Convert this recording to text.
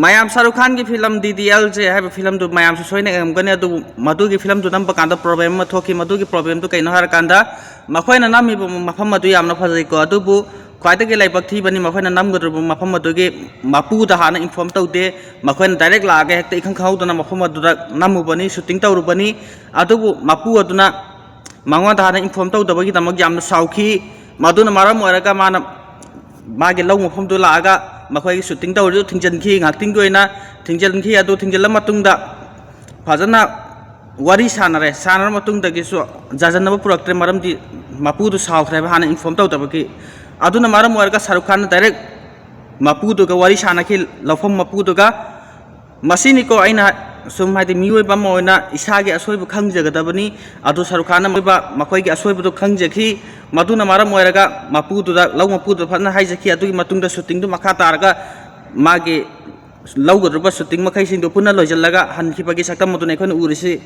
mayam Shahrukh Khan ki film DDL je hai film tu mayam se soine em gane tu madu ki film tu nam pa kanda problem ma thoki madu ki problem tu kaino har kanda makhoi na nam mi mafam madu yam na phajai ko adu bu khwaita ki laibak thi bani makhoi na nam godru mafam madu ki mapu da hana inform taude makhoi na direct la ga hekta ikhang khau dana mafam madu da namu bani shooting tawru bani adu bu mapu aduna mangwa da hana inform tawda bagi tamak yam na sauki madu na maram moiraga mana magi lau mafam tu la ga makhoi shooting tawru thingjan khi ngakting goina thingjan khi adu thingjan lam matung da phajana wari sanare sanar matung da gi so jajan na puraktre maram di mapu du saw khre hana inform tawda bagi aduna maram moiraga Shahrukh Khan direct mapu du ga wari sana khi lafam mapu du ga masini ko aina sum haidi mioi ba moina isagi asoi bu khang jagadabani adu Shahrukh Khan ba makhoi gi asoi bu khangjakhi maduna maram moiraga mapu du da lau mapu du phana haijakhi adu gi matung da shooting du makha targa magi lau godruba shooting makhai sing du punna loijallaga han khipagi saktam maduna ekhon urisi